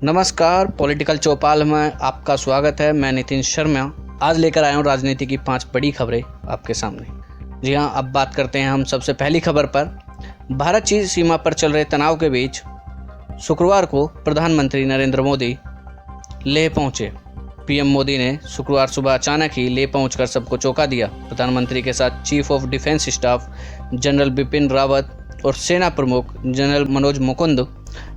नमस्कार, पॉलिटिकल चौपाल में आपका स्वागत है। मैं नितिन शर्मा आज लेकर आया हूँ राजनीति की 5 बड़ी खबरें आपके सामने। जी हाँ, अब बात करते हैं हम सबसे पहली खबर पर। भारत चीन सीमा पर चल रहे तनाव के बीच शुक्रवार को प्रधानमंत्री नरेंद्र मोदी लेह पहुंचे। पीएम मोदी ने शुक्रवार सुबह अचानक ही लेह पहुंचकर सबको चौंका दिया। प्रधानमंत्री के साथ chief of defence staff general Bipin Rawat और सेना प्रमुख जनरल मनोज मुकुंद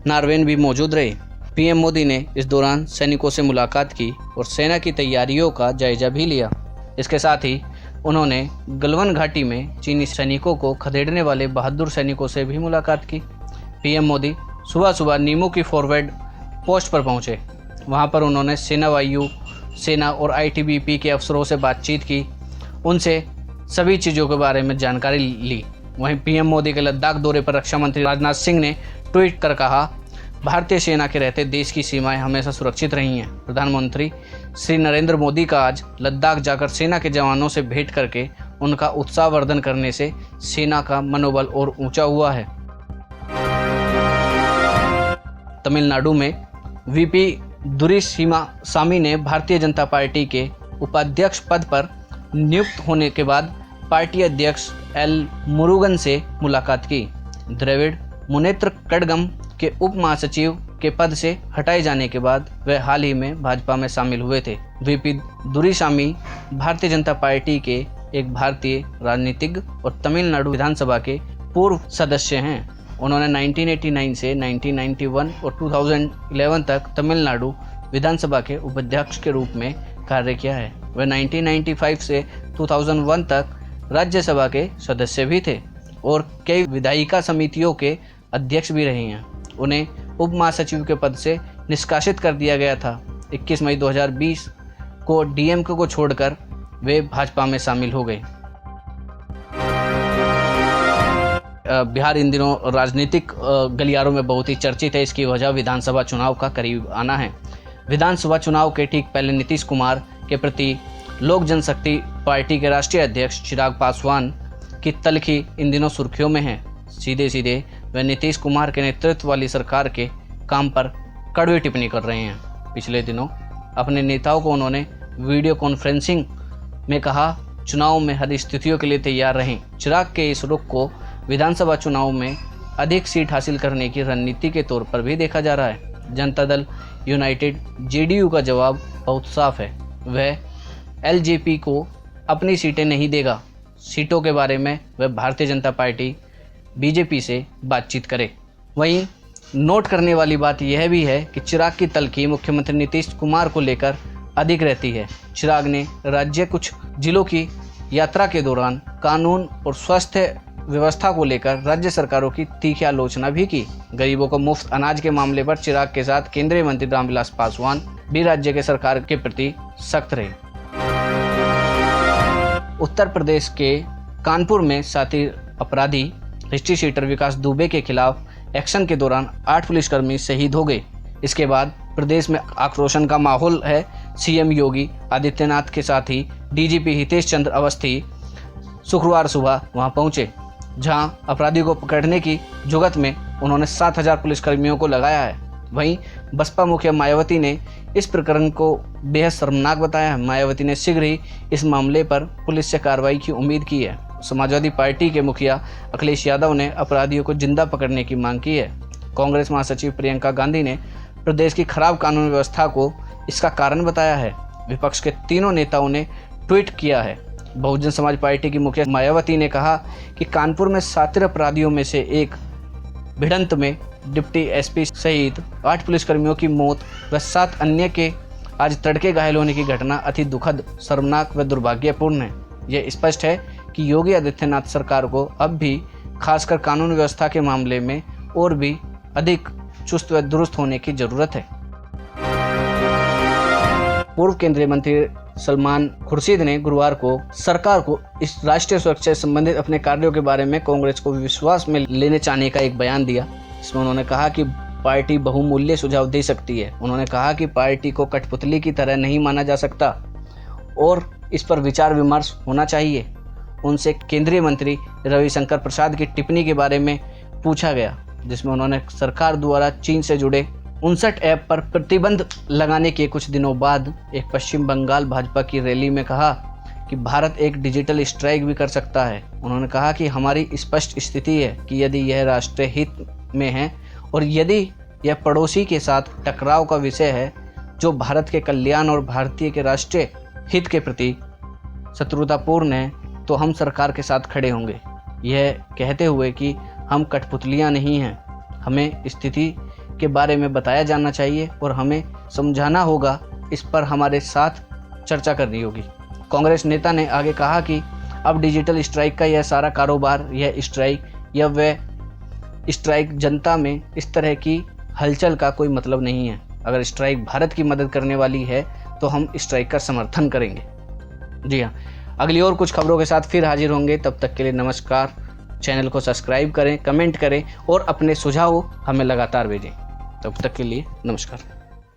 नारवेन भी मौजूद रहे। पीएम मोदी ने इस दौरान सैनिकों से मुलाकात की और सेना की तैयारियों का जायजा भी लिया। इसके साथ ही उन्होंने गलवान घाटी में चीनी सैनिकों को खदेड़ने वाले बहादुर सैनिकों से भी मुलाकात की। पीएम मोदी सुबह सुबह नीमू की फॉरवर्ड पोस्ट पर पहुंचे। वहां पर उन्होंने सेना, वायु सेना और आईटीबीपी के अफसरों से बातचीत की, उनसे सभी चीज़ों के बारे में जानकारी ली। वहीं पीएम मोदी के लद्दाख दौरे पर रक्षा मंत्री राजनाथ सिंह ने ट्वीट कर कहा, भारतीय सेना के रहते देश की सीमाएं हमेशा सुरक्षित रही हैं। प्रधानमंत्री श्री नरेंद्र मोदी का आज लद्दाख जाकर सेना के जवानों से भेंट करके उनका उत्साहवर्धन करने से सेना का मनोबल और ऊंचा हुआ है। तमिलनाडु में वीपी दुरईसामी ने भारतीय जनता पार्टी के उपाध्यक्ष पद पर नियुक्त होने के बाद पार्टी अध्यक्ष एल मुरुगन से मुलाकात की। द्रविड़ मुनेत्र कड़गम के उप महासचिव के पद से हटाए जाने के बाद वे हाल ही में भाजपा में शामिल हुए थे। वीपी दुरईसामी भारतीय जनता पार्टी के एक भारतीय राजनीतिज्ञ और तमिलनाडु विधानसभा के पूर्व सदस्य हैं। उन्होंने 1989 से 1991 और 2011 तक तमिलनाडु विधानसभा के उपाध्यक्ष के रूप में कार्य किया है। वे 1995 से 2001 तक राज्यसभा के सदस्य भी थे और कई विधायिका समितियों के अध्यक्ष भी रहे हैं। उन्हें उप महासचिव के पद से निष्कासित कर दिया गया था। 21 मई 2020 को डीएमके को छोड़कर वे भाजपा में शामिल हो गए। बिहार इन दिनों राजनीतिक गलियारों में बहुत ही चर्चित है। इसकी वजह विधानसभा चुनाव का करीब आना है। विधानसभा चुनाव के ठीक पहले नीतीश कुमार के प्रति लोक जनशक्ति पार्टी के राष्ट्रीय अध्यक्ष चिराग पासवान की तल्खी इन दिनों सुर्खियों में है। सीधे सीधे वे नीतीश कुमार के नेतृत्व वाली सरकार के काम पर कड़वी टिप्पणी कर रहे हैं। पिछले दिनों अपने नेताओं को उन्होंने वीडियो कॉन्फ्रेंसिंग में कहा, चुनाव में हर स्थितियों के लिए तैयार रहें। चिराग के इस रुख को विधानसभा चुनाव में अधिक सीट हासिल करने की रणनीति के तौर पर भी देखा जा रहा है। जनता दल यूनाइटेड जेडीयू का जवाब बहुत साफ है। वह एलजेपी को अपनी सीटें नहीं देगा। सीटों के बारे में वह भारतीय जनता पार्टी बीजेपी से बातचीत करे। वहीं नोट करने वाली बात यह भी है कि चिराग की तल्खी मुख्यमंत्री नीतीश कुमार को लेकर अधिक रहती है। चिराग ने राज्य कुछ जिलों की यात्रा के दौरान कानून और स्वास्थ्य व्यवस्था को लेकर राज्य सरकारों की तीखी आलोचना भी की। गरीबों को मुफ्त अनाज के मामले पर चिराग के साथ केंद्रीय मंत्री रामविलास पासवान भी राज्य के सरकार के प्रति सख्त रहे। उत्तर प्रदेश के कानपुर में साथी अपराधी हिस्ट्री शीटर विकास दुबे के खिलाफ एक्शन के दौरान 8 पुलिसकर्मी शहीद हो गए। इसके बाद प्रदेश में आक्रोशन का माहौल है। सीएम योगी आदित्यनाथ के साथ ही डीजीपी हितेश चंद्र अवस्थी शुक्रवार सुबह वहां पहुंचे, जहां अपराधियों को पकड़ने की जुगत में उन्होंने 7000 पुलिसकर्मियों को लगाया है। वहीं बसपा मुखिया मायावती ने इस प्रकरण को बेहद शर्मनाक बताया है। मायावती ने शीघ्र ही इस मामले पर पुलिस से कार्रवाई की उम्मीद की है। समाजवादी पार्टी के मुखिया अखिलेश यादव ने अपराधियों को जिंदा पकड़ने की मांग की है। कांग्रेस महासचिव प्रियंका गांधी ने प्रदेश की खराब कानून व्यवस्था को इसका कारण बताया है। विपक्ष के तीनों नेताओं ने ट्वीट किया है। बहुजन समाज पार्टी की मुखिया मायावती ने कहा कि कानपुर में 7 अपराधियों में से एक भिड़ंत में डिप्टी एसपी सहित 8 पुलिसकर्मियों की मौत व 7 अन्य के आज तड़के घायल होने की घटना अति दुखद, शर्मनाक व दुर्भाग्यपूर्ण है। यह स्पष्ट है कि योगी आदित्यनाथ सरकार को अब भी खासकर कानून व्यवस्था के मामले में और भी अधिक चुस्त व दुरुस्त होने की जरूरत है। पूर्व केंद्रीय मंत्री सलमान खुर्शीद ने गुरुवार को सरकार को इस राष्ट्रीय सुरक्षा से संबंधित अपने कार्यों के बारे में कांग्रेस को विश्वास में लेने चाहने का एक बयान दिया। इसमें उन्होंने कहा कि पार्टी बहुमूल्य सुझाव दे सकती है। उन्होंने कहा कि पार्टी को कठपुतली की तरह नहीं माना जा सकता और इस पर विचार विमर्श होना चाहिए। उनसे केंद्रीय मंत्री रविशंकर प्रसाद की टिप्पणी के बारे में पूछा गया, जिसमें उन्होंने सरकार द्वारा चीन से जुड़े 59 ऐप पर प्रतिबंध लगाने के कुछ दिनों बाद एक पश्चिम बंगाल भाजपा की रैली में कहा कि भारत एक डिजिटल स्ट्राइक भी कर सकता है। उन्होंने कहा कि हमारी स्पष्ट स्थिति है कि यदि यह राष्ट्रीय हित में है और यदि यह पड़ोसी के साथ टकराव का विषय है जो भारत के कल्याण और भारतीय के राष्ट्रीय हित के प्रति शत्रुतापूर्ण है, तो हम सरकार के साथ खड़े होंगे। यह कहते हुए कि हम कठपुतलियां नहीं हैं, हमें स्थिति के बारे में बताया जाना चाहिए और हमें समझाना होगा, इस पर हमारे साथ चर्चा करनी होगी। कांग्रेस नेता ने आगे कहा कि अब डिजिटल स्ट्राइक का यह सारा कारोबार, यह स्ट्राइक या वह स्ट्राइक जनता में इस तरह की हलचल का कोई मतलब नहीं है। अगर स्ट्राइक भारत की मदद करने वाली है तो हम स्ट्राइक का समर्थन करेंगे। जी हाँ, अगली और कुछ खबरों के साथ फिर हाजिर होंगे। तब तक के लिए नमस्कार। चैनल को सब्सक्राइब करें, कमेंट करें और अपने सुझाव हमें लगातार भेजें। तब तक के लिए नमस्कार।